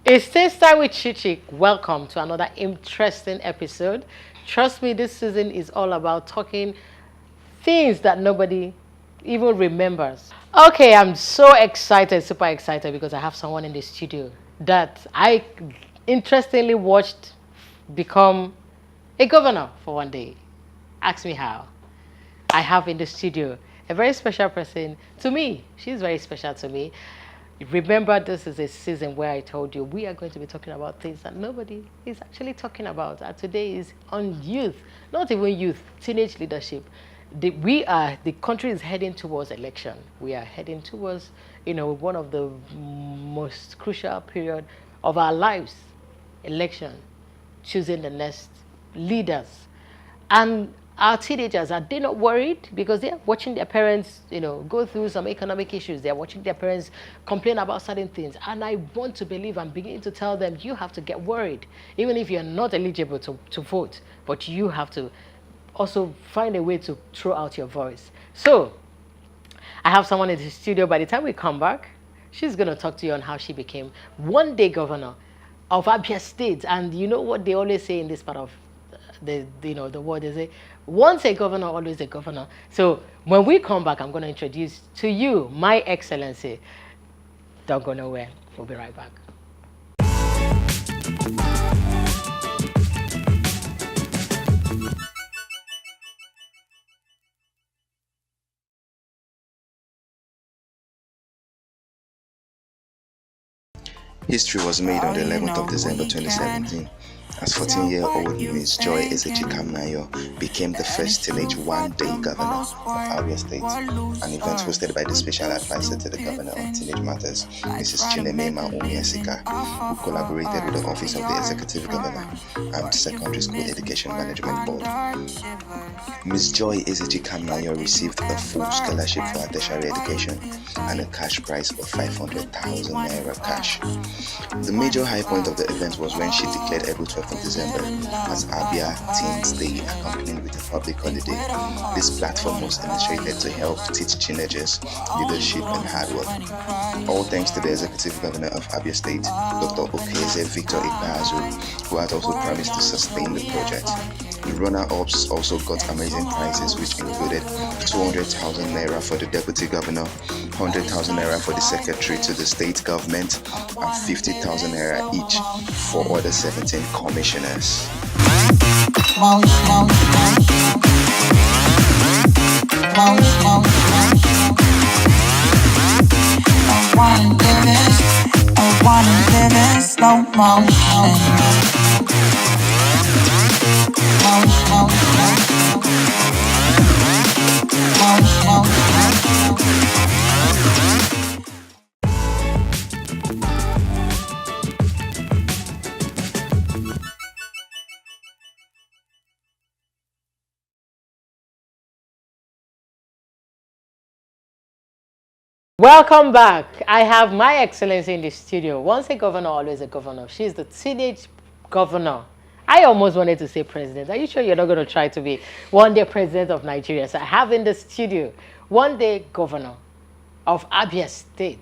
It's Taste Time with Chichi. Welcome to another interesting episode. Trust me, this season is all about talking things that nobody even remembers. Okay, I'm so excited, super excited because I have someone in the studio that I interestingly watched become a governor for one day. Ask me how. I have in the studio a very special person to me. She's very special to me. Remember, this is a season where I told you we are going to be talking about things that nobody is actually talking about. And today is on youth, not even youth, teenage leadership. The country is heading towards election. We are heading towards, one of the most crucial period of our lives, election, choosing the next leaders. And our teenagers, are they not worried? Because they're watching their parents, go through some economic issues. They're watching their parents complain about certain things. And I want to believe I'm beginning to tell them, you have to get worried. Even if you're not eligible to vote, but you have to also find a way to throw out your voice. So I have someone in the studio. By the time we come back, she's going to talk to you on how she became one day governor of Abia State. And you know what they always say in this part of the world, they say, once a governor, always a governor. So when we come back, I'm going to introduce to you my excellency. Don't go nowhere. We'll be right back. History was made on the 11th of December 2017 as 14-year-old Miss Joy Ezechikamayo became the first teenage one-day governor of Abia State, an event hosted by the Special Advisor to the Governor on Teenage Matters, Mrs. Chinemema Umiesika, who collaborated with the Office of the Executive Governor and Secondary School Education Management Board. Miss Joy Ezechikamayo received a full scholarship for her tertiary education and a cash prize of 500,000 naira cash. The major high point of the event was when she declared every 12th of December as Abia Teens Day, accompanied with a public holiday. This platform was initiated to help teach teenagers leadership and hard work. All thanks to the Executive Governor of Abia State, Dr. Okeze Victor Ikpeazu, who had also promised to sustain the project. The runner-ups also got amazing prizes, which included 200,000 naira for the deputy governor, 100,000 naira for the secretary to the state government, and 50,000 naira each for other 17 commissioners. Welcome back. I have my excellency in the studio. Once a governor, always a governor. She's the teenage governor. I almost wanted to say president. Are you sure you're not going to try to be one day president of Nigeria? So I have in the studio one day governor of Abia State.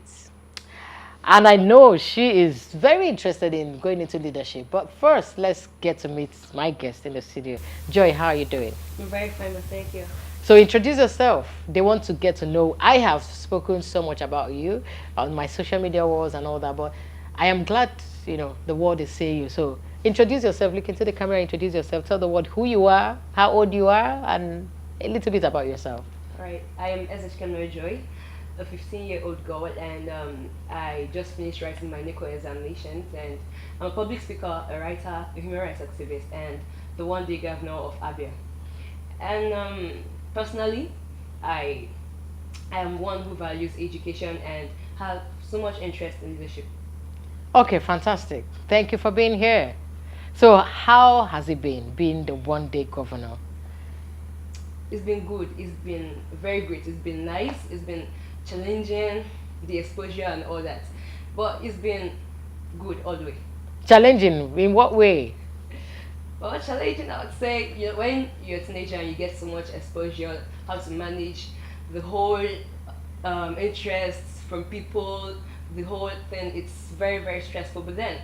And I know she is very interested in going into leadership. But first, let's get to meet my guest in the studio. Joy, how are you doing? I'm very fine, thank you. So introduce yourself. They want to get to know. I have spoken so much about you on my social media walls and all that, but I am glad, the world is seeing you. So introduce yourself, look into the camera, introduce yourself, tell the world who you are, how old you are, and a little bit about yourself. All right, I am Ezechikamayo Joy, a 15-year-old girl, and I just finished writing my NICO examinations, and I'm a public speaker, a writer, a human rights activist, and the one-day governor of Abia. And personally, I am one who values education and have so much interest in leadership. Okay, fantastic. Thank you for being here. So how has it been being the one-day governor? It's been good. It's been very great. It's been nice. It's been challenging, the exposure and all that. But it's been good all the way. Challenging? In what way? Well, challenging, I would say, when you're a teenager and you get so much exposure, how to manage the whole interests from people, the whole thing, it's very, very stressful. But then,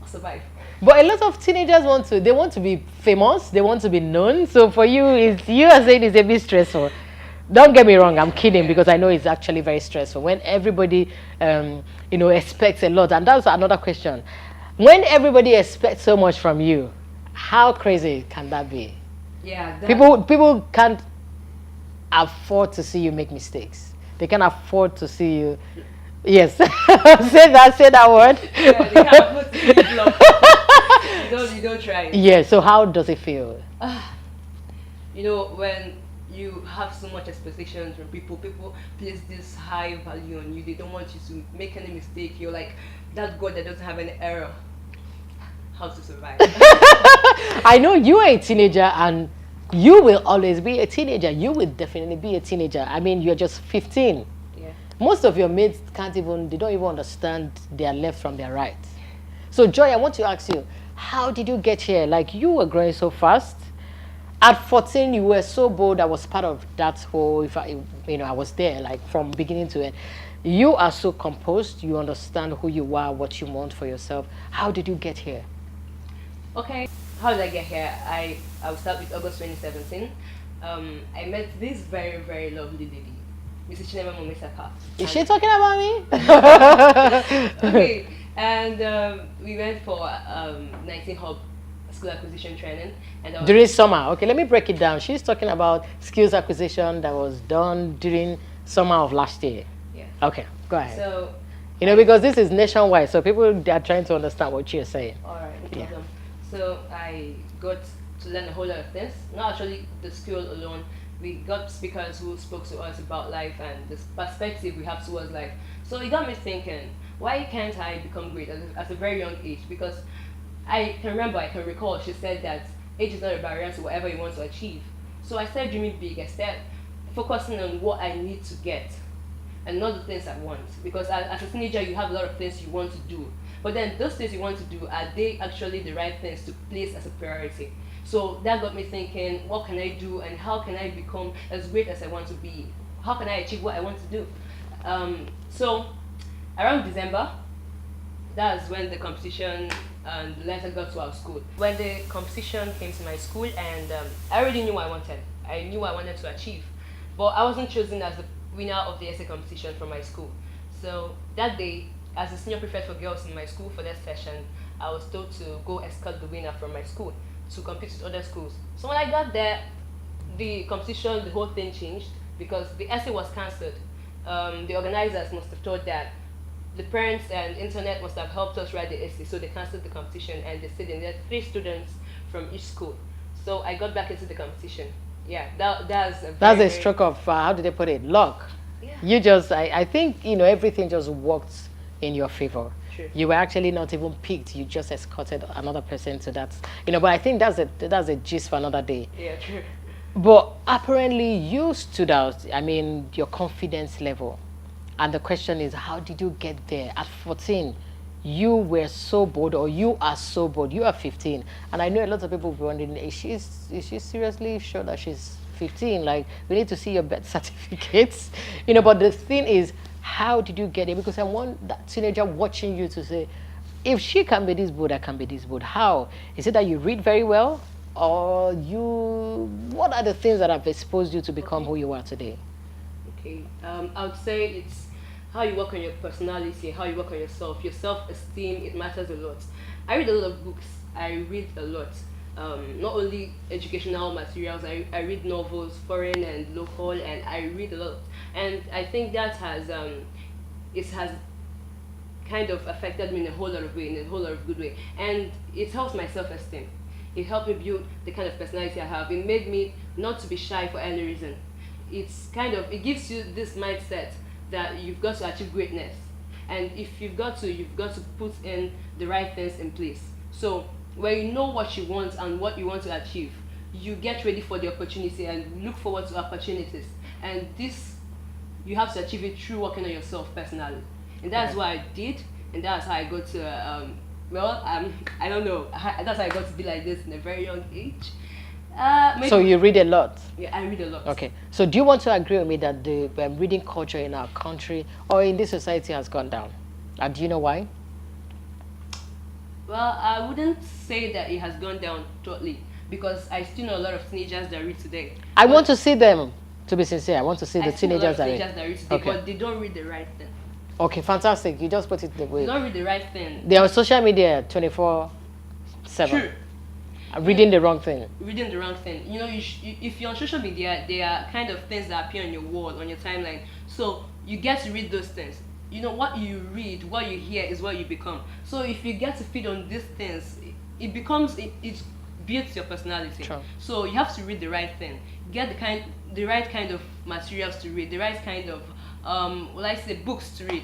survive. But a lot of teenagers they want to be famous, they want to be known. So for you, you are saying it's a bit stressful. Don't get me wrong, I'm kidding because I know it's actually very stressful when everybody, expects a lot. And that's another question. When everybody expects so much from you, how crazy can that be? Yeah. People can't afford to see you make mistakes. They can't afford to see you. Yes, say that word. Yeah, they can't afford to see you flop. You don't try it. Yeah. So how does it feel? When you have so much expectations from people place this high value on you. They don't want you to make any mistake. You're like that God that doesn't have any error. How to survive? I know you are a teenager and you will always be a teenager. You will definitely be a teenager. I mean, you're just 15. Yeah. Most of your mates they don't even understand their left from their right. So Joy, I want to ask you, how did you get here? Like, you were growing so fast. At 14, you were so bold. I was part of that whole, I was there, like, from beginning to end. You are so composed. You understand who you are, what you want for yourself. How did you get here? Okay, how did I get here? I'll start with August 2017. I met this very, very lovely lady, Mrs. Chinema Momisaka. Is she talking about me? Okay, and we went for 19 Hub skill acquisition training. And during summer. Okay, let me break it down. She's talking about skills acquisition that was done during summer of last year. Yeah. Okay, go ahead. So, because this is nationwide, so people are trying to understand what you're saying. All right, no problem. So I got to learn a whole lot of things. Not actually the skill alone. We got speakers who spoke to us about life and this perspective we have towards life. So it got me thinking, why can't I become great at a very young age? Because I can recall, she said that age is not a barrier to whatever you want to achieve. So I started dreaming big. I started focusing on what I need to get and not the things I want. Because as a teenager, you have a lot of things you want to do. But then those things you want to do, are they actually the right things to place as a priority? So that got me thinking, what can I do and how can I become as great as I want to be? How can I achieve what I want to do? So around December, that's when the competition and the letter got to our school. When the competition came to my school, and I already knew what I wanted. I knew what I wanted to achieve. But I wasn't chosen as the winner of the essay competition from my school. So that day, as a senior prefect for girls in my school for that session, I was told to go escort the winner from my school to compete with other schools. So when I got there, the competition, the whole thing changed because the essay was cancelled. The organizers must have thought that the parents and internet must have helped us write the essay, so they cancelled the competition and they said there are 3 students from each school. So I got back into the competition. Yeah, that's a stroke of, how did they put it, luck. Yeah. You just, I think, everything just worked in your favor. True. You were actually not even picked, you just escorted another person to that, but I think that's a gist for another day. Yeah, true. But apparently you stood out, your confidence level. And the question is, how did you get there? At 14, you were so bold, or you are so bold. You are 15. And I know a lot of people will be wondering, is she seriously sure that she's 15? Like, we need to see your birth certificates. But the thing is, how did you get it? Because I want that teenager watching you to say, if she can be this bold, I can be this bold. How? Is it that you read very well? Or what are the things that have exposed you to become who you are today? Okay, I would say it's how you work on your personality, how you work on yourself, your self-esteem. It matters a lot. I read a lot of books. I read a lot. Not only educational materials, I read novels, foreign and local, and I read a lot. And I think that has kind of affected me in a whole lot of way, in a whole lot of good way. And it helps my self-esteem. It helped me build the kind of personality I have. It made me not to be shy for any reason. It gives you this mindset that you've got to achieve greatness. And if you've got to put in the right things in place. So when you know what you want and what you want to achieve, you get ready for the opportunity and look forward to opportunities. And this, you have to achieve it through working on yourself personally. And that's what I did, and that's how I got to, I don't know, that's how I got to be like this in a very young age. So you read a lot? Yeah, I read a lot. Okay. So do you want to agree with me that the reading culture in our country or in this society has gone down? And do you know why? Well, I wouldn't say that it has gone down totally because I still know a lot of teenagers that read today. I But want to see them. To be sincere, I want to see I the still know a lot teenagers of that teenagers that read today, Okay. but they don't read the right thing. Okay, fantastic. You just put it the They way. don't read the right thing. They're on social media 24/7. True. Reading the wrong thing. Reading the wrong thing. You know, if you're on social media, there are kind of things that appear on your wall, on your timeline. So you get to read those things. You know, what you read, what you hear is what you become. So if you get to feed on these things, it becomes, it builds your personality. True. So you have to read the right thing. Get the right kind of materials to read, the right kind of, books to read.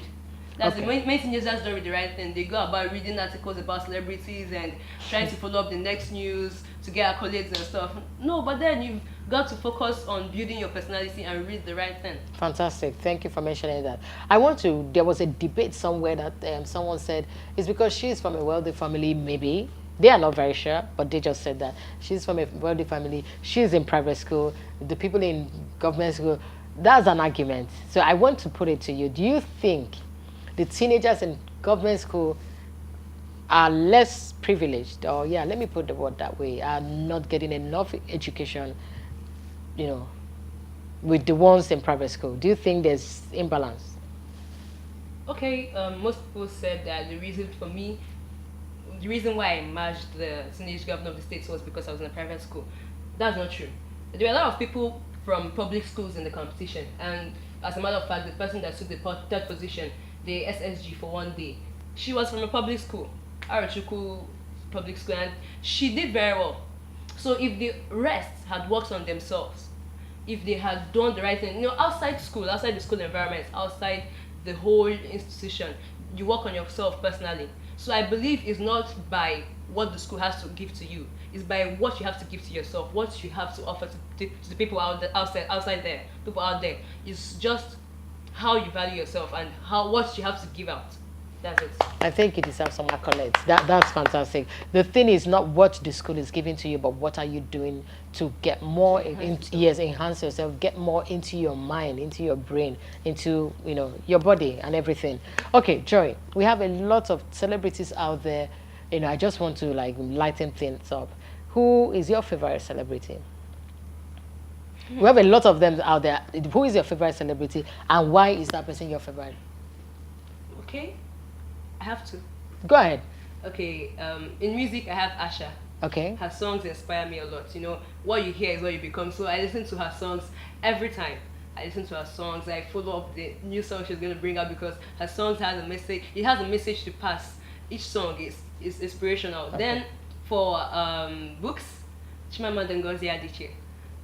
That's Okay. many teenagers don't read the right thing. They go about reading articles about celebrities and trying to follow up the next news to get accolades and stuff. No, but then you've got to focus on building your personality and read the right thing. Fantastic. Thank you for mentioning that. There was a debate somewhere that someone said it's because she's from a wealthy family, maybe. They are not very sure, but they just said that. She's from a wealthy family. She's in private school. The people in government school. That's an argument. So I want to put it to you. Do you think the teenagers in government school are less privileged, or let me put the word that way, are not getting enough education, with the ones in private school? Do you think there's imbalance? Okay, most people said that the reason why I merged the teenage governor of the state was because I was in a private school. That's not true. There were a lot of people from public schools in the competition, and as a matter of fact, the person that took the third position, the SSG for one day, she was from a public school, Arachuku public school, and she did very well. So if the rest had worked on themselves, if they had done the right thing, outside school, outside the school environment, outside the whole institution, you work on yourself personally. So I believe it's not by what the school has to give to you, it's by what you have to give to yourself, what you have to offer to the people outside there, people out there. It's just how you value yourself and what you have to give out. That's it. I think it deserves some accolades. That's fantastic. The thing is not what the school is giving to you, but what are you doing to get more enhance yourself, get more into your mind, into your brain, into your body and everything. Okay, Joy, we have a lot of celebrities out there. I just want to lighten things up. Who is your favorite celebrity? We have a lot of them out there. Who is your favorite celebrity, and why is that person your favorite? Okay, I have to. Go ahead. Okay, in music I have Asha. Okay. Her songs inspire me a lot. What you hear is what you become. So I listen to her songs every time. I listen to her songs. I follow up the new song she's gonna bring out because her songs has a message. It has a message to pass. Each song is inspirational. Okay. Then for books, Chimamanda Ngozi Adichie.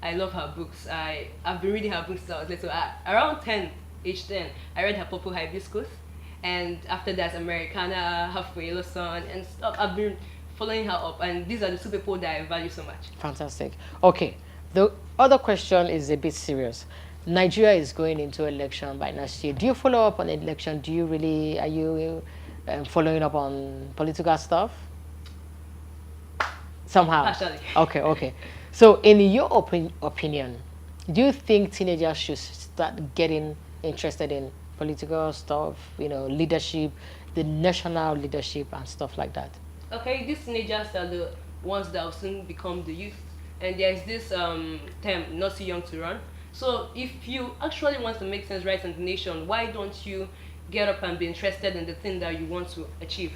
I love her books. I've been reading her books since I was little. Around 10, age 10, I read her Purple Hibiscus, and after that Americana, Halfway Yellow Sun, and stuff. I've been following her up, and these are the two people that I value so much. Fantastic. Okay, the other question is a bit serious. Nigeria is going into election by next year. Do you follow up on election? Are you following up on political stuff? Somehow. Partially. Okay. So, in your opinion, do you think teenagers should start getting interested in political stuff, leadership, the national leadership and stuff like that? Okay, these teenagers are the ones that will soon become the youth. And there's this term, not too young to run. So if you actually want to make things right in the nation, why don't you get up and be interested in the thing that you want to achieve?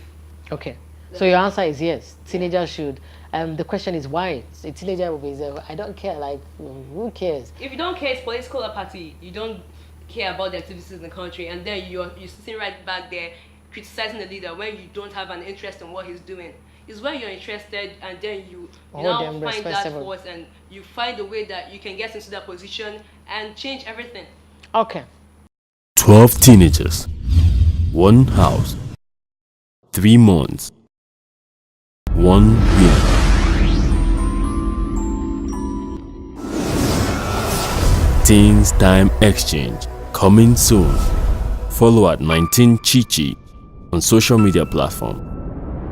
Okay. So your answer is yes. Teenagers should. The question is why? A teenager will be there. I don't care. Who cares? If you don't care, it's political apathy. You don't care about the activities in the country, and then you're sitting right back there criticizing the leader when you don't have an interest in what he's doing. It's when you're interested, and then you now find that force, and you find a way that you can get into that position and change everything. Okay. 12 teenagers, 1 house, 3 months, 1 year. Teens Time Exchange coming soon. Follow at 19 Chichi on social media platform.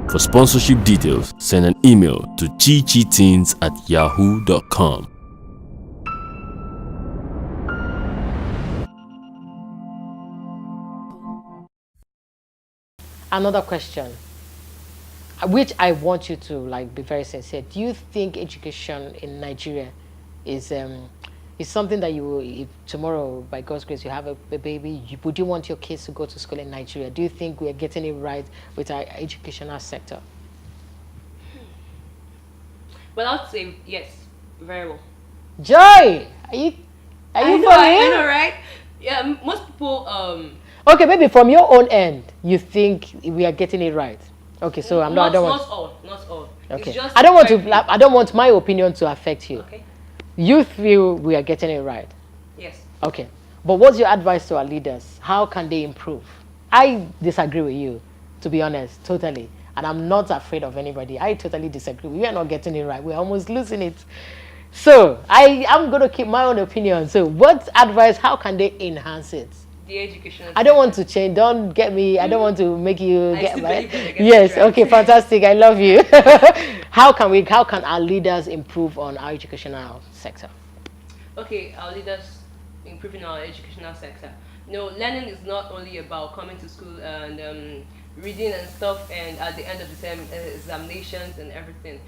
For sponsorship details, send an email to chichiteens@yahoo.com. Another question. which I want you to like be very sincere. Do you think education in Nigeria is something that you will, if tomorrow by God's grace you have a baby, would you want your kids to go to school in Nigeria? Do you think we are getting it right with our educational sector? Well, I would say yes, very well. Joy, are you I know, for I me? know, right? Yeah, most people Okay, maybe from your own end, you think we are getting it right. Okay, so I don't want. not all. Okay, It's just I don't want very few. to. I don't want my opinion to affect you. Okay. You feel we are getting it right. Yes. Okay, but what's your advice to our leaders? How can they improve? I disagree with you, to be honest, totally. And I'm not afraid of anybody. I totally disagree. We are not getting it right. We're almost losing it. So I'm going to keep my own opinion. So what advice? How can they enhance it? The education. I don't want to change. Don't get me. I don't want to make you I get still my. believe that I get Yes. it right. Okay. Fantastic. I love you. How can our leaders improve on our educational sector? Okay, our leaders improving our educational sector. Learning is not only about coming to school and reading and stuff, and at the end of the term, examinations and everything.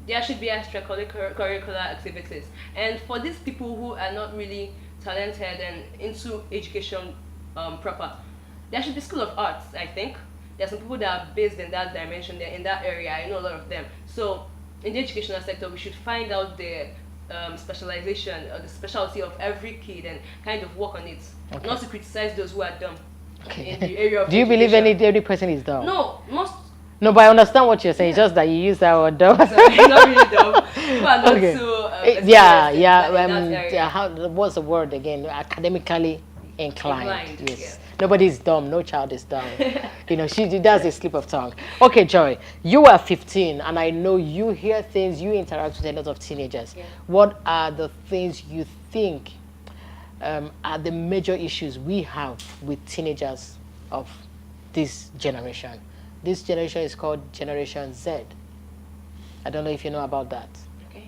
There should be extracurricular activities. And for these people who are not really talented and into education proper, there should be school of arts, I think. There's some people that are based in that dimension, they're in that area. I know a lot of them. So in the educational sector, we should find out the specialization or the specialty of every kid and kind of work on it. Okay. Not to criticize those who are dumb Okay. in the area of Do you believe education. every person is dumb? No, most No, but I understand what you're saying. It's just that you use that word dumb. sorry, not really dumb. People are not Okay. so Yeah, experienced yeah. in that area. What's the word again? Academically inclined. Inclined, Yes. yeah. Nobody's dumb. No child is dumb. She does a slip of tongue. Okay, Joy, you are 15, and I know you hear things. You interact with a lot of teenagers. Yeah. What are the things you think are the major issues we have with teenagers of this generation? This generation is called Generation Z. I don't know if you know about that. Okay.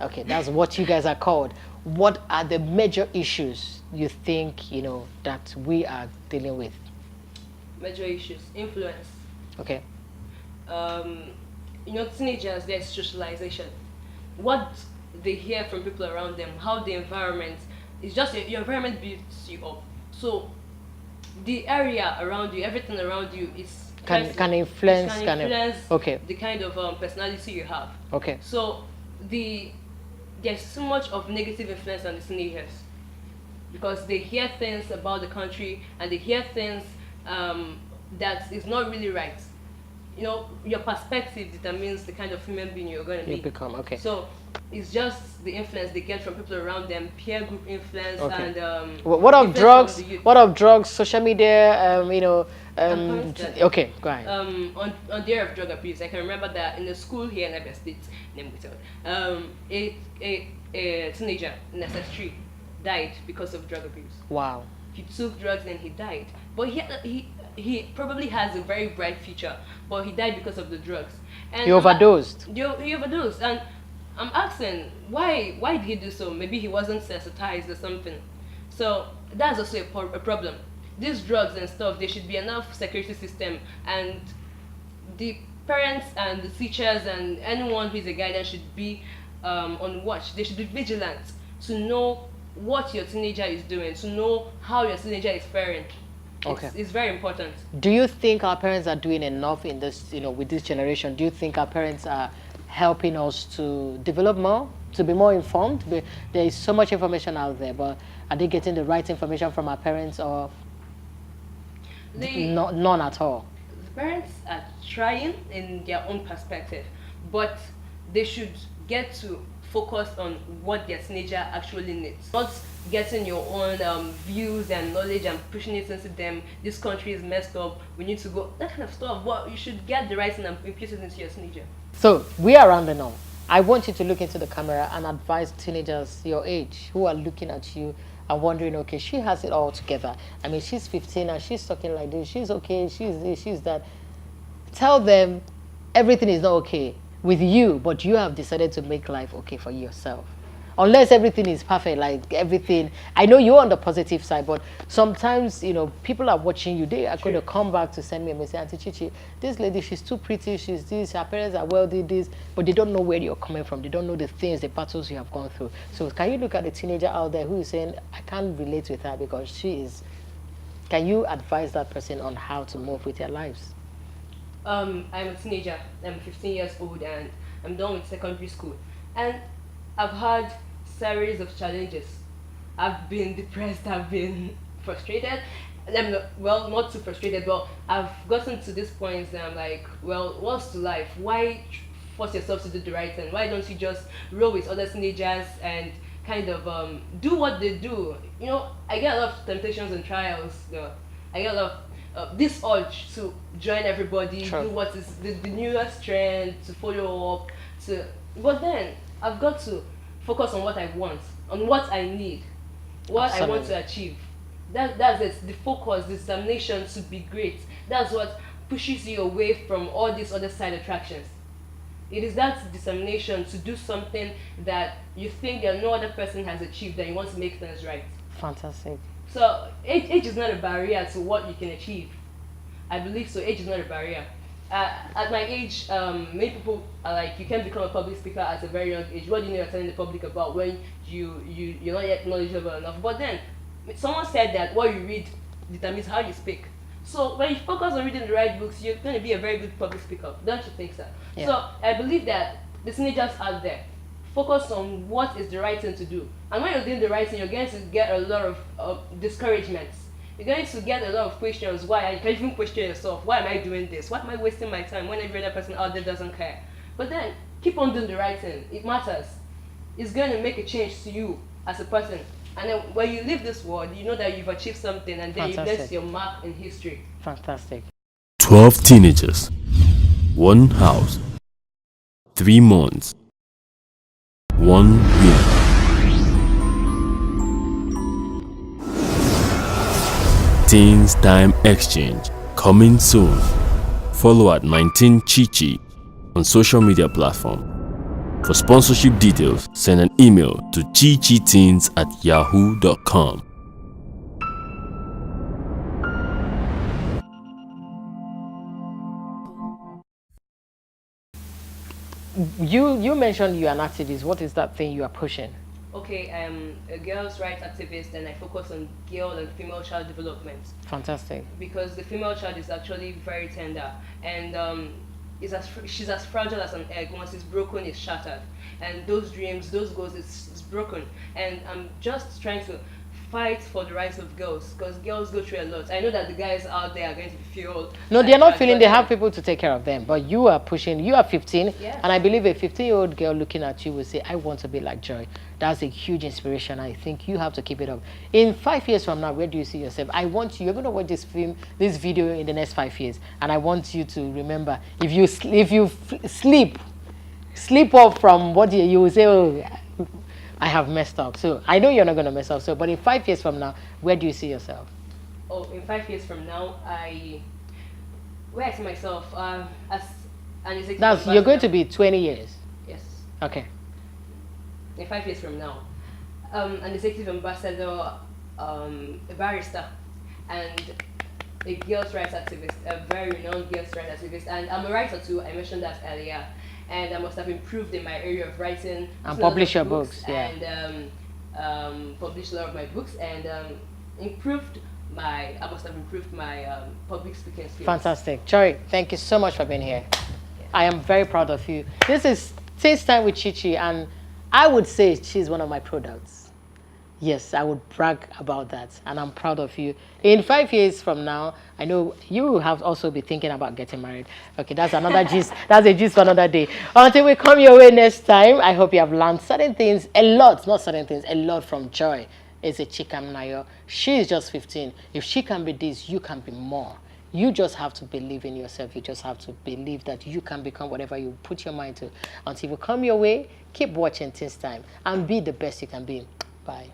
Okay, that's what you guys are called. What are the major issues you think, that we are dealing with? Major issues, influence. Okay. Teenagers, there's socialization. What they hear from people around them, how the environment is just your environment builds you up. So the area around you, everything around you is Can influence, okay. the kind of personality you have. Okay. So there's so much of negative influence on the teenagers because they hear things about the country and they hear things that is not really right. Your perspective determines the kind of human being you're going to be. You become, okay. So it's just the influence they get from people around them, peer group influence, Okay. and What of influence drugs? from the youth. What of drugs? Social media? constant. Okay, go ahead. On the area of drug abuse, I can remember that in the school here in Abia State, a teenager in SS3 died because of drug abuse. Wow. He took drugs and he died. But he probably has a very bright future, but he died because of the drugs. And He overdosed. He overdosed, and I'm asking why did he do so? Maybe he wasn't sensitized or something. So that's also a problem. These drugs and stuff, there should be enough security system, and the parents and the teachers and anyone who is a guardian should be on watch. They should be vigilant to know what your teenager is doing, to know how your teenager is faring. Okay. It's very important. Do you think our parents are doing enough in this, with this generation? Do you think our parents are helping us to develop more, to be more informed? There is so much information out there, but are they getting the right information from our parents, or none at all? The parents are trying in their own perspective, but they should get to focus on what their teenager actually needs. Not getting your own views and knowledge and pushing it into them. This country is messed up. We need to go. That kind of stuff. Well, you should get the right thing and impute it into your teenager. So we are rounding up. I want you to look into the camera and advise teenagers your age who are looking at you and wondering, okay, she has it all together. I mean, she's 15 and she's talking like this. She's okay. She's this. She's that. Tell them everything is not okay with you, but you have decided to make life okay for yourself. unless everything is perfect, like everything. I know you're on the positive side, but sometimes, you know, people are watching you. They are going to come back to send me a message, Auntie Chichi, this lady, she's too pretty, she's this, her parents are wealthy, this, but they don't know where you're coming from. They don't know the things, the battles you have gone through. So can you look at a teenager out there who is saying, I can't relate with her because she is, can you advise that person on how to move with their lives? I'm a teenager. I'm 15 years old and I'm done with secondary school. And I've had series of challenges. I've been depressed, I've been frustrated. Well, not too frustrated, but I've gotten to this point that I'm like, well, what's to life? Why force yourself to do the right thing? Why don't you just roll with other teenagers and kind of do what they do? You know, I get a lot of temptations and trials. I get a lot of this urge to join everybody, Sure. do what is the newest trend, to follow up, but then I've got to focus on what I want, on what I need, what I want to achieve. That's it. The focus, the determination to be great. That's what pushes you away from all these other side attractions. It is that determination to do something that you think that no other person has achieved, that you want to make things right. Fantastic. So age is not a barrier to what you can achieve. I believe so. Age is not a barrier. At my age, many people are like, you can become a public speaker at a very young age. What do you know you're telling the public about when you're not yet knowledgeable enough? But then, someone said that what you read determines how you speak. So when you focus on reading the right books, you're going to be a very good public speaker. Don't you think so? Yeah. So I believe that the teenagers out there, focus on what is the right thing to do. And when you're doing the right thing, you're going to get a lot of discouragements. You're going to get a lot of questions. Why? And you can even question yourself. Why am I doing this? Why am I wasting my time when every other person out there doesn't care? But then, keep on doing the right thing. It matters. It's going to make a change to you as a person. And then when you leave this world, you know that you've achieved something, and then Fantastic. you place your mark in history. Fantastic. 12 teenagers, 1 house, 3 months, 1 winner. Teens Time Exchange coming soon. Follow at 19 Chichi on social media platform. For sponsorship details, send an email to chichiteens@yahoo.com. You mentioned you're an activist. What is that thing you are pushing? Okay, I'm a girls' rights activist, and I focus on girl and female child development. Fantastic. Because the female child is actually very tender, and she's as fragile as an egg. Once it's broken, it's shattered, and those dreams, those goals, it's broken. And I'm just trying to fight for the rights of girls, because girls go through a lot. I know that the guys out there are going to feel No, they're not feeling they have people to take care of them, but you are pushing. You are 15, Yeah. and I believe a 15-year-old girl looking at you will say, I want to be like Joy. That's a huge inspiration. I think you have to keep it up. In 5 years from now, where do you see yourself? I want you, you're going to watch this video in the next 5 years, and I want you to remember, if you sleep off from what you will say, oh, I have messed up. So I know you're not going to mess up. So, but in 5 years from now, where do you see yourself? Oh, in 5 years from now, where I see myself as an executive You're going to ambassador. be 20 years. Yes. Okay. In 5 years from now, an executive ambassador, a barrister, and a girls' rights activist, a very renowned girls' rights activist. And I'm a writer too. I mentioned that earlier. And I must have improved in my area of writing. And publish your books, yeah. And published a lot of my books, and I must have improved my public speaking skills. Fantastic. Joy, thank you so much for being here. I am very proud of you. This is Taste Time with Chichi, and I would say she's one of my products. Yes, I would brag about that, and I'm proud of you. In 5 years from now, I know you have also be thinking about getting married. Okay, that's another gist. That's a gist for another day. Until we come your way next time, I hope you have learned certain things, a lot from Joy. Is a Chikam. She is just 15. If she can be this, you can be more. You just have to believe in yourself. You just have to believe that you can become whatever you put your mind to. Until we come your way, keep watching Taste Time and be the best you can be. Bye.